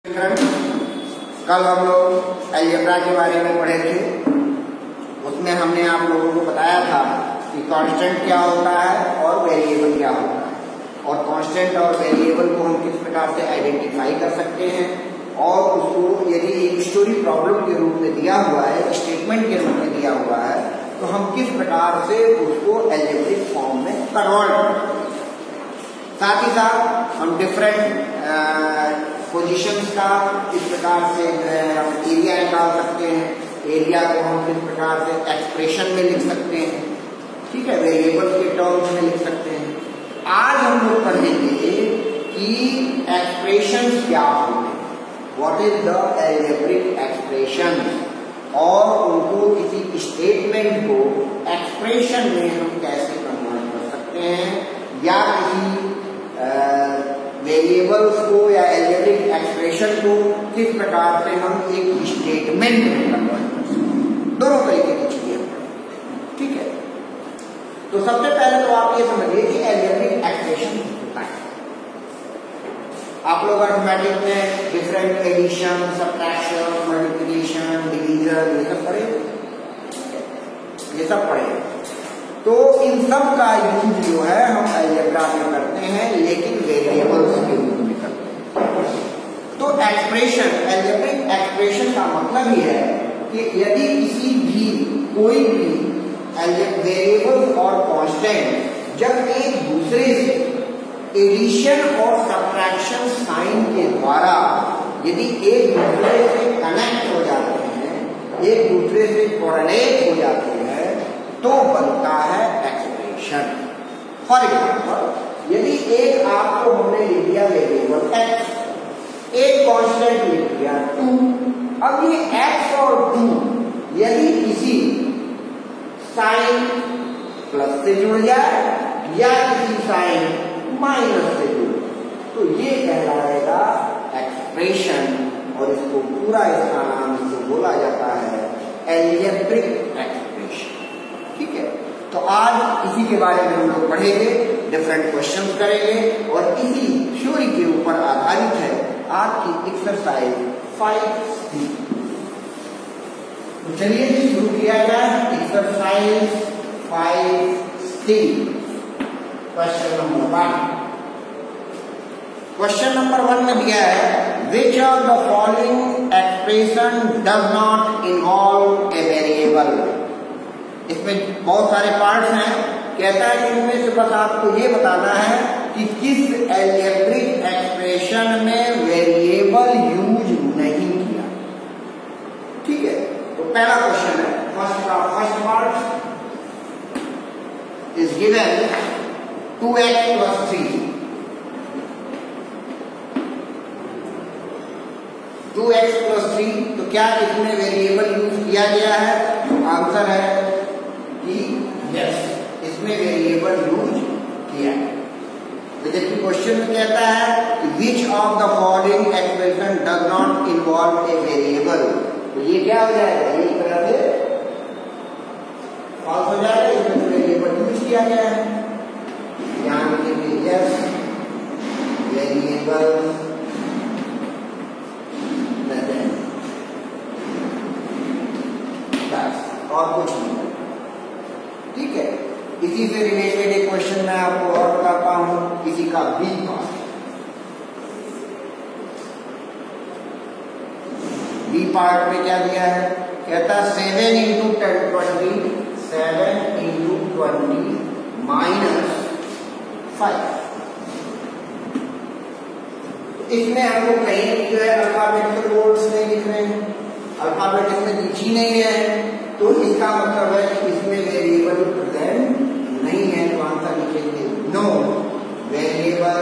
कल हम लोग अलजेब्रा के बारे में पढ़े थे। उसमें हमने आप लोगों को बताया था कि कांस्टेंट क्या होता है और वेरिएबल क्या होता है, और कांस्टेंट और वेरिएबल को हम किस प्रकार से आइडेंटिफाई कर सकते हैं, और उसको यदि एक स्टोरी प्रॉब्लम के रूप में दिया हुआ है, स्टेटमेंट के रूप में दिया हुआ है, तो हम किस प्रकार से उसको अलजेब्रिक फॉर्म में कन्वर्ट करते हैं। साथ ही साथ हम डिफरेंट पोजीशंस का किस प्रकार से हम एरिया निकाल सकते हैं, एरिया को हम किस प्रकार से एक्सप्रेशन में लिख सकते हैं, ठीक है, वेरिएबल्स के टर्म्स में लिख सकते हैं। आज हम लोग पढ़ेंगे कि एक्सप्रेशंस क्या होते हैं, what is the algebraic expression, और उनको किसी स्टेटमेंट को एक्सप्रेशन में हम कैसे कन्वर्ट कर सकते हैं, या किसी वेरिएबल्स को या अलजेब्रिक एक्सप्रेशन को किस प्रकार से हम एक स्टेटमेंट में कन्वर्ट कर सकते हैं। दोनों तरीके की चीजें, ठीक है। तो सबसे पहले तो आप ये समझिए कि अलजेब्रिक एक्सप्रेशन होता है। आप लोग अर्थमेटिक में different addition, subtraction, multiplication, division ये सब पढ़े, ये सब पढ़े। तो इन सब का यूज जो है हम अलजेब्रा में करते हैं, लेकिन वेरिएबल्स के रूप में करते हैं। तो एक्सप्रेशन, अलजेब्रिक एक्सप्रेशन का मतलब ही है कि यदि किसी भी कोई भी वेरिएबल्स और कांस्टेंट जब एक दूसरे से एडिशन और सब्ट्रैक्शन साइन के द्वारा यदि एक दूसरे से कनेक्ट हो जाते हैं, एक दूसरे से कोरिलेट हो जाते हैं, तो बनता है एक्सप्रेशन। फॉर एग्जाम्पल, यदि एक आपको हमने लिख दिया वेरिएबल x, एक कांस्टेंट लिख दिया 2, अब ये x और 2 यदि किसी साइन प्लस से जुड़ जाए या किसी साइन माइनस से जुड़े, तो ये कहलाएगा एक्सप्रेशन, और इसको पूरा इसका नाम इसको बोला जाता है अलजेब्रिक एक्सप्रेशन, ठीक है। तो आज इसी के बारे में हम लोग पढ़ेंगे, डिफरेंट क्वेश्चंस करेंगे, और इसी थ्योरी के ऊपर आधारित है आपकी एक्सरसाइज 5C। तो चलिए शुरू किया जाए exercise 5C। Question number 1। Question number 1 में दिया है which of the following expression does not involve a variable. इसमें बहुत सारे पार्ट्स हैं, कहता है कि इनमें से बस आपको ये बताना है कि किस अलजेब्रिक एक्सप्रेशन में वेरिएबल यूज नहीं किया, ठीक है। तो पहला क्वेश्चन है, first part is given 2x + 3, 2x + 3, तो क्या इसमें वेरिएबल यूज किया गया है? आंसर है कि यस, इसमें वेरिएबल यूज किया है। तो जबकि क्वेश्चन में कहता है कि which of the following expression does not involve a variable, तो ये क्या हो जाएगा, ये एक तरह से फॉल्स हो जाएगा, इसमें वेरिएबल यूज किया गया है। ध्यान दीजिए, यस वेरिएबल और कुछ नहीं, ठीक है। इसी से रिलेटेड एक क्वेश्चन मैं आपको और बताता हूं, किसी का बी पार्ट। बी पार्ट में क्या दिया है, कहता है 7 × 10 20, 7 × 20 -5। इसमें हमको कहीं जो है अल्फाबेटिकल कोड्स नहीं लिख रहे हैं, अल्फाबेट इसमें लिखी नहीं है, तो इसका मतलब है कि इसमें वेरिएबल प्रेजेंट नहीं है। तो आंसर लिखेंगे नो वेरिएबल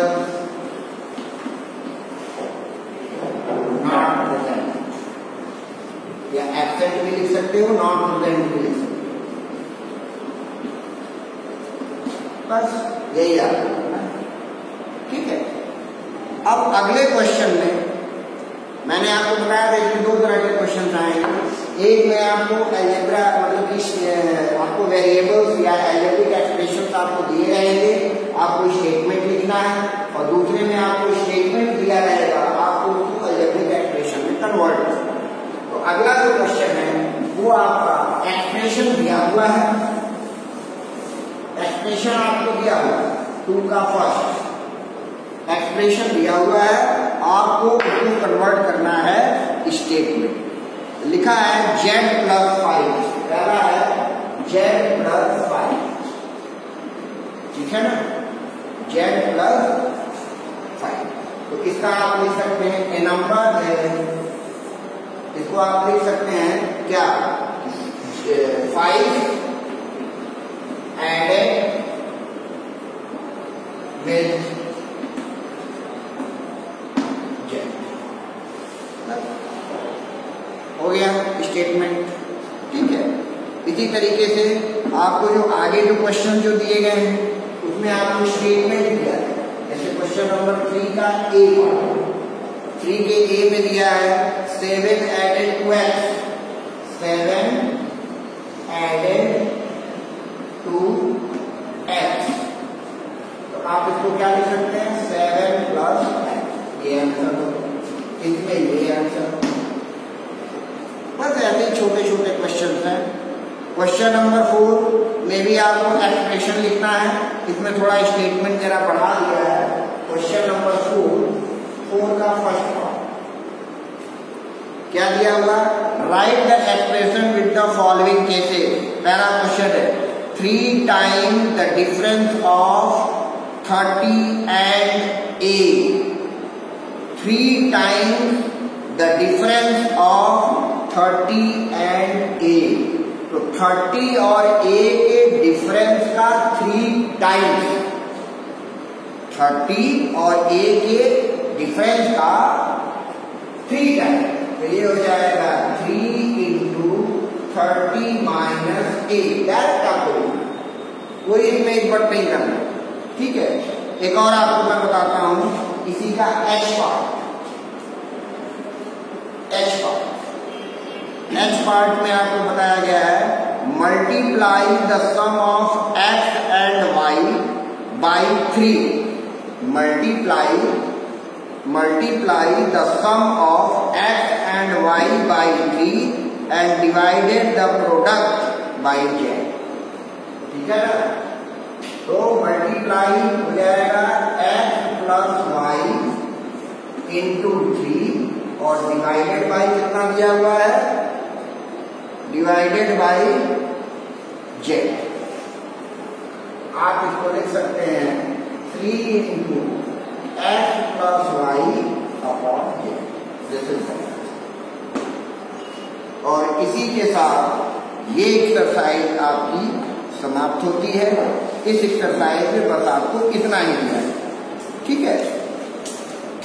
नॉट प्रेजेंट, या एब्सेंट भी लिख सकते हो, नॉट प्रेजेंट भी लिख सकते हो, बस यही आता है, ठीक है। अब अगले क्वेश्चन में मैंने आपको बताया था इसमें 2 तरह के क्वेश्चन आएंगे। एक में आपको अलजेब्रा मतलब कि आपको वेरिएबल्स या अलजेब्रिक एक्सप्रेशंस आपको दिए रहेंगे, आपको स्टेटमेंट लिखना है, और दूसरे में आपको स्टेटमेंट दिया रहेगा, आपको अलजेब्रिक कन्वर्ट करो। तो अगला जो क्वेश्चन है वो आपका एक्सप्रेशन दिया हुआ है, एक्सप्रेशन आपको दिया हुआ है 2 का फर्स्ट एक्सप्रेशन दिया हुआ है, आपको उसको कन्वर्ट करना है स्टेटमेंट। लिखा है z+5, पहला है z+5, ठीक है ना, z+5। तो इसका आप लिख सकते हैं ए नंबर है, इसको आप लिख सकते हैं क्या 5 एडेड विद z, हो गया स्टेटमेंट, ठीक है। इसी तरीके से आपको जो आगे जो क्वेश्चन जो दिए गए हैं उसमें आपको स्टेटमेंट दिया है, जैसे क्वेश्चन नंबर 3 का ए, 3 के ए में दिया है 7 added to x, 7 added to x, तो आप इसको क्या लिख सकते हैं 7 प्लस x, ये आंसर हो, इसमें ये आंसर। बस ऐसे छोटे छोटे क्वेश्चन हैं। क्वेश्चन नंबर 4 में भी आपको एक्सप्रेशन लिखना है, इसमें थोड़ा स्टेटमेंट जरा बढ़ा दिया है। क्वेश्चन नंबर 4 का फर्स्ट पार्ट क्या दिया हुआ, right the expression with the following cases. पहला क्वेश्चन है 3 times the difference of 30 and a, 3 times the difference of 30 and a। तो 30 और a के डिफरेंस का 3 टाइम्स, 30 और a के डिफरेंस का 3 टाइम्स, तो ये हो जाएगा 3 इंटू 30 माइनस a, डायरेक्ट आपको कोई इसमें एक बट नहीं करना, ठीक है। एक और आपको मैं बताता हूं इसी का h पार्ट, h पार्ट में आपको बताया गया है multiply the sum of x and y by 3, multiply the sum of x and y by 3 and divided the product by z, ठीक है ना। तो मल्टीप्लाई हो जाएगा x प्लस वाई इंटू 3 और डिवाइडेड बाई कितना दिया हुआ है, डिवाइडेड बाई z। आप इसको लिख सकते हैं 3 into x plus y upon z। और इसी के साथ ये एक्सरसाइज आपकी समाप्त होती है। इस एक्सरसाइज में बस आपको इतना ही दिया है, ठीक है।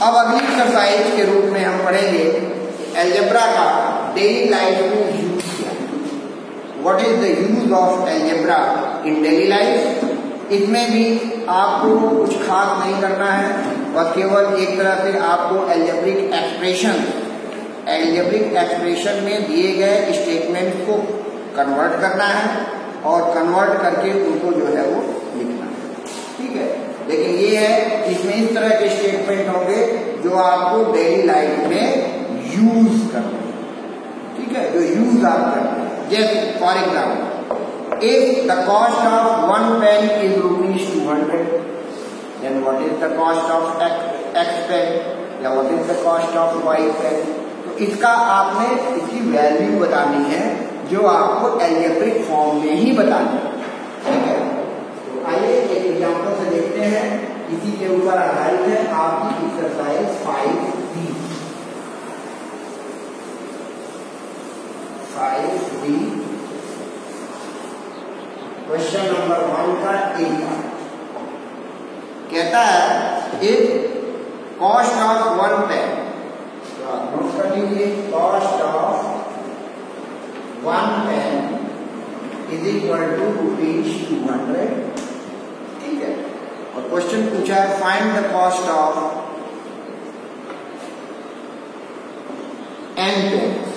अब अगली एक्सरसाइज के रूप में हम पढ़ेंगे अलजेब्रा का डेली लाइफ में यूज क्या, what is the use of algebra in daily life. इसमें भी आपको कुछ खास नहीं करना है, बस केवल एक तरह से आपको अलजेब्रिक एक्सप्रेशन में दिए गए स्टेटमेंट को कन्वर्ट करना है और कन्वर्ट करके उनको जो है वो लिखना है, ठीक है। लेकिन ये है इसमें इस तरह के स्टेटमेंट होंगे जो आपको डेली लाइफ में यूज करना है, ठीक है, जो यूज आप करते हैं। जैसे for example if the cost of 1 pen is ₹200, then what is the cost of x pen या what is the cost of y pen. तो इसका आपने इसकी वैल्यू बतानी है जो आपको अलजेब्रिक फॉर्म में ही बतानी है, ठीक है। तो आइए एक एग्जांपल से देखते हैं, इसी के ऊपर आधारित है आपकी एक्सरसाइज 5B। क्वेश्चन नंबर 1 का ए कहता है इफ कॉस्ट ऑफ 1 पेन, तो आप नोट कर लीजिए, cost of 1 pen is equal to ₹200, ठीक है। और क्वेश्चन पूछा है find the cost of n pens,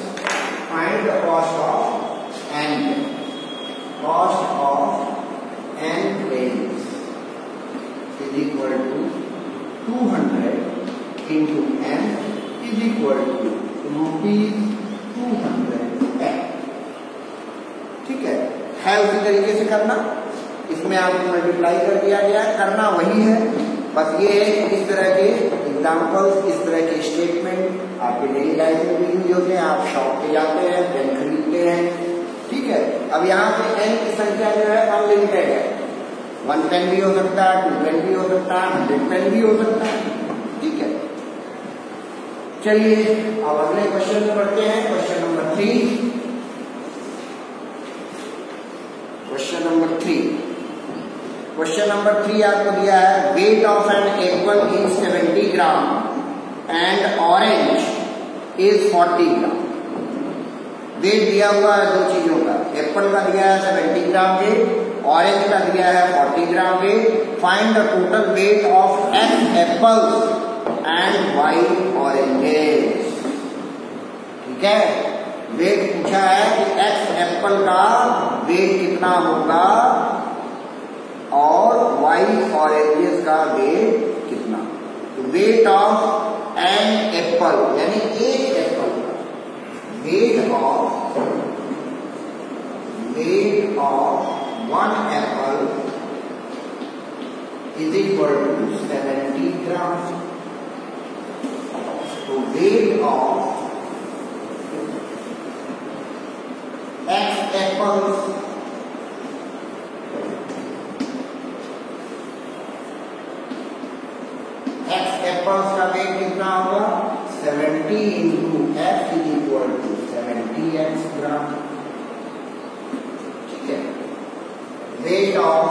find the cost of n pens, cost of n pens is equal to 200 into n is equal to ₹200 ठीक है उसी तरीके से करना। इसमें आपको मल्टीप्लाई कर दिया गया है, करना वही है, बस ये है कि इस तरह के एग्जाम्पल्स, इस तरह के स्टेटमेंट आपके डेली लाइफ में भी यूज होते हैं। आप शॉप पे जाते हैं, पेन खरीदते हैं, ठीक है। अब यहाँ पे एन की संख्या जो है अनलिमिटेड है, 1 पेन भी हो सकता है, 2 पेन भी हो सकता है, 100 पेन भी हो सकता है, ठीक है। चलिए अब अगले क्वेश्चन में बढ़ते हैं। क्वेश्चन नंबर 3 आपको दिया है weight of an apple is 70 gram and orange is 40 gram. Weight दिया हुआ है दो चीजों का, एप्पल का दिया है 70 ग्राम वेट, ऑरेंज का दिया है 40 gram weight. Find the total weight of x apples and y oranges. ठीक है, वेट पूछा है कि एक्स एप्पल का वेट कितना होगा और वाई ऑरेंजेस का वेट कितना। तो वेट ऑफ एन एप्पल यानी एक एप्पल का weight of 1 apple is equal to 70 gram. तो वेट ऑफ एक्स एप्पल्स का वेट कितना होगा 70 into x is equal to 70x gram. ठीक है, वेट ऑफ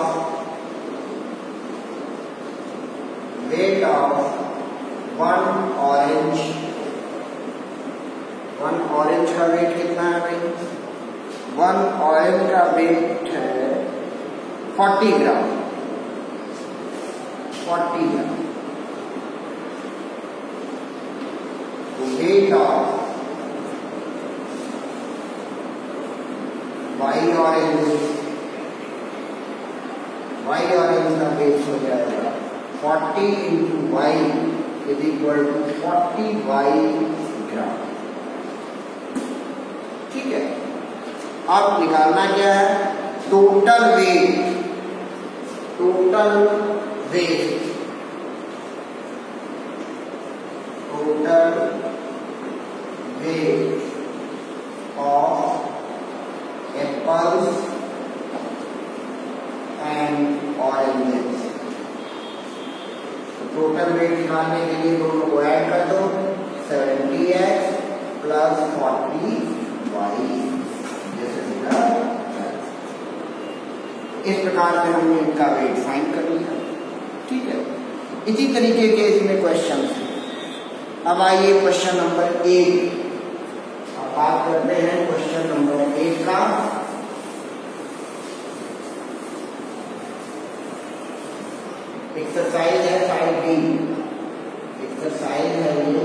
1 ऑरेंज का वेट कितना है भाई? 1 ऑरेंज का वेट है 40 gram. Weight of y orange का वेट हो जाएगा 40 into y is equal to 40y gram. ठीक है, अब निकालना क्या है? Total weight of apples and oranges। Total weight निकालने के लिए दोनों को ऐड कर दो, 70x प्लस 40y। इस प्रकार से हमने इनका वेट फाइंड कर लिया। ठीक है, इसी तरीके के इसमें क्वेश्चन है। अब आइए क्वेश्चन नंबर 1 अब बात करते हैं क्वेश्चन नंबर 1 का। एक्सरसाइज है 5B, एक्सरसाइज है ये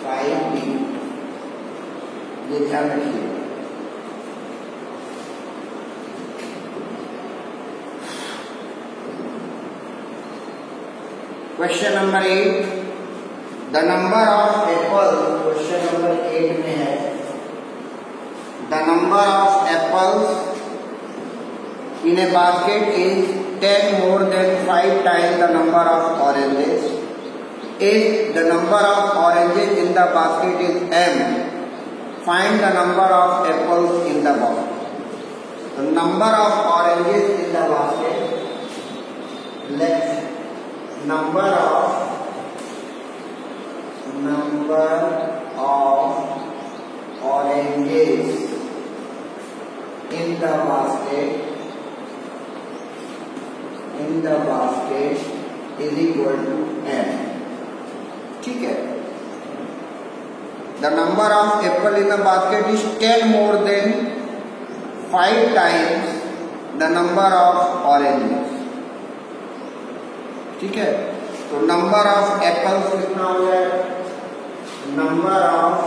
5B, ये ध्यान रखिए। Question number 8, the number of Apple, question number 8 में है the number of apples in A basket is 10 more than 5 times the number of oranges. If the number of oranges in the basket is m, find the number of apples in the basket. The number of oranges in the basket, let's number of oranges in the basket is equal to m. ठीक है, the number of apple in the basket is 10 more than 5 times the number of oranges. ठीक है, तो number of apples कितना हो जाएगा? Number of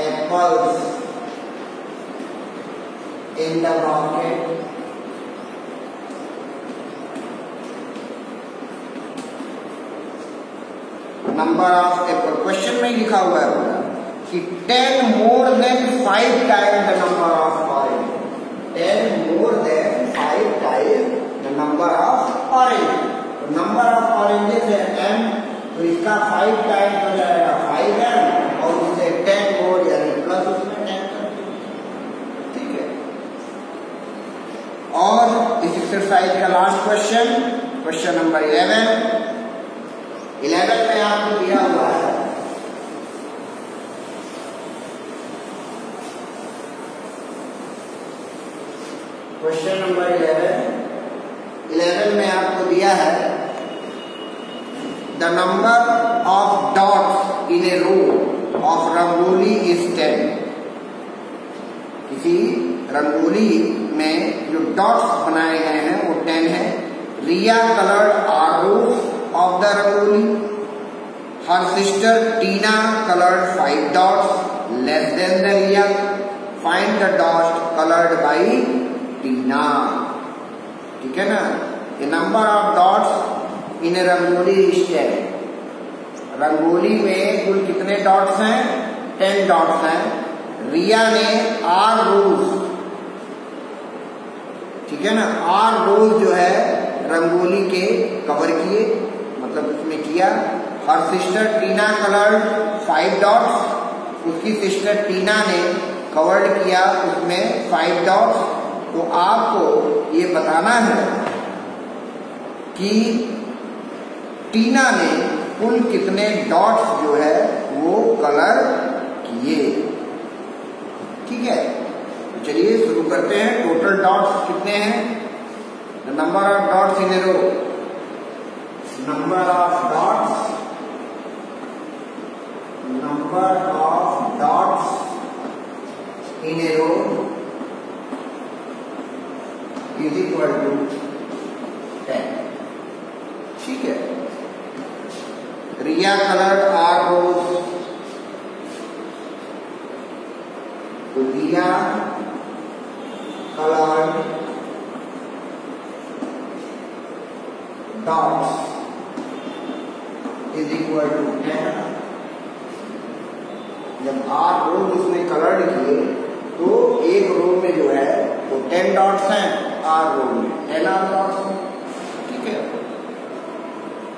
apples in the basket number of question में लिखा हुआ है कि 10 more than 5 times the number of orange, 10 more than 5 times the number of orange. तो नंबर ऑफ ऑरेंजेस है m, तो इसका 5 टाइम्स हो जाएगा 5m और उससे 10 मोर यानी प्लस उसमें 10 कर दो। ठीक है। और इस एक्सरसाइज का लास्ट क्वेश्चन, क्वेश्चन नंबर 11 में आपको दिया हुआ है क्वेश्चन नंबर 11 में आपको दिया है the number of dots in a row of rangoli is 10। किसी रंगोली में जो डॉट्स बनाए गए हैं वो 10 है। Riya coloured r rows of the rangoli, her sister Tina coloured 5 dots less than the Riya, find the dots coloured by Tina. ठीक है ना। The number of dots in a rangoli is 10। Rangoli में कुल कितने डॉट्स हैं? 10 डॉट्स हैं। रिया ने आर रोज, ठीक है ना, आर रोज जो है रंगोली के कवर किए, मतलब उसमें किया। हर सिस्टर टीना कलर्ड 5 डॉट्स, उसकी सिस्टर टीना ने कवर्ड किया उसमें 5 डॉट्स। तो आपको ये बताना है कि टीना ने कुल कितने डॉट्स जो है वो कलर किए। ठीक है, तो चलिए शुरू करते हैं। टोटल डॉट्स कितने हैं? The number of dots in a row, number of dots in a row is equal to 10। ठीक है। रिया कलर्ड आर रोज, तो Riya coloured dots is equal to 10। जब आर रोज उसने कलर्ड किए तो एक रो में जो है वो 10 डॉट्स हैं, आर रो में 10 आर डॉट्स हैं। ठीक है।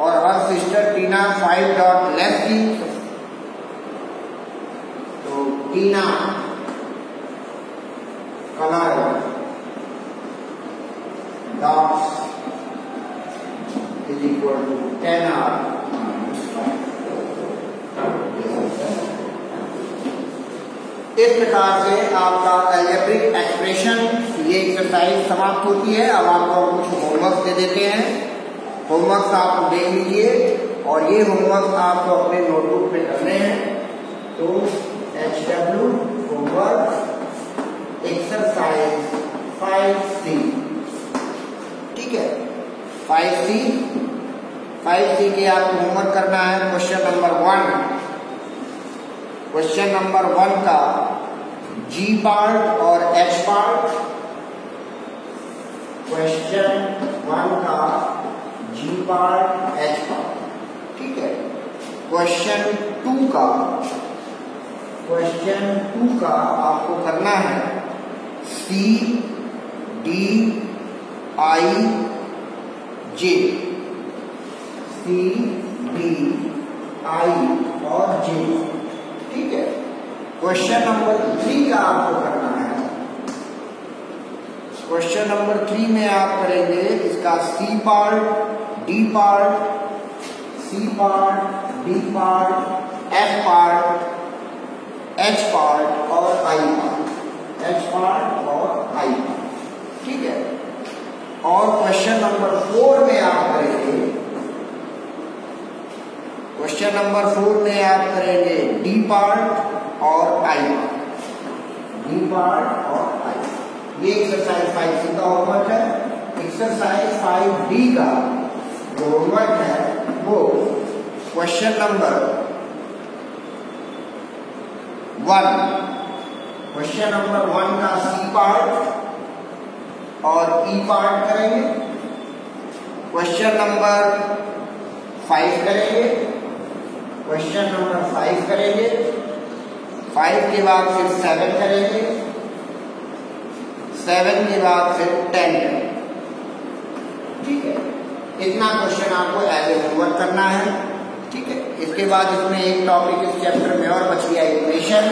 और her sister Tina 5 dot less की, तो Tina colour dots is equal to 10 r. इस प्रकार से आपका अलजेब्रिक एक्सप्रेशन ये एक्सरसाइज समाप्त होती है। अब आपको कुछ होमवर्क दे देते हैं। होमवर्क आप देख लीजिए और ये होमवर्क आपको अपने नोटबुक पे करने हैं। तो HW होमवर्क एक्सरसाइज 5C। ठीक है, 5C के आपको होमवर्क करना है। क्वेश्चन नंबर 1, क्वेश्चन नंबर 1 का G पार्ट और H पार्ट, क्वेश्चन 1 का G पार्ट H पार्ट। ठीक है। क्वेश्चन 2 का आपको करना है C D I J, C D I और J। ठीक है। क्वेश्चन नंबर 3 का आपको करना है। क्वेश्चन नंबर 3 में आप करेंगे इसका C part, D part, C part, D part, F part, H part और I पार्ट, H पार्ट और I पार्ट। ठीक है। और क्वेश्चन नंबर 4 में आप करेंगे, क्वेश्चन नंबर 4 में आप करेंगे D पार्ट और I पार्ट, D पार्ट और I। ये एक्सरसाइज 5C का होमवर्क है। एक्सरसाइज 5D का जो होमवर्क है वो क्वेश्चन नंबर 1, क्वेश्चन नंबर 1 का C पार्ट और E पार्ट करेंगे। क्वेश्चन नंबर 5 करेंगे क्वेश्चन नंबर 5 करेंगे, 5 के बाद फिर 7 करेंगे, 7 के बाद फिर 10 करेंगे। ठीक है, इतना क्वेश्चन आपको एज ए होमवर्क करना है। ठीक है, इसके बाद इसमें एक टॉपिक इस चैप्टर में और बच गया इक्वेशन,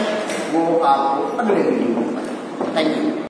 वो आपको अगले वीडियो में। Thank you.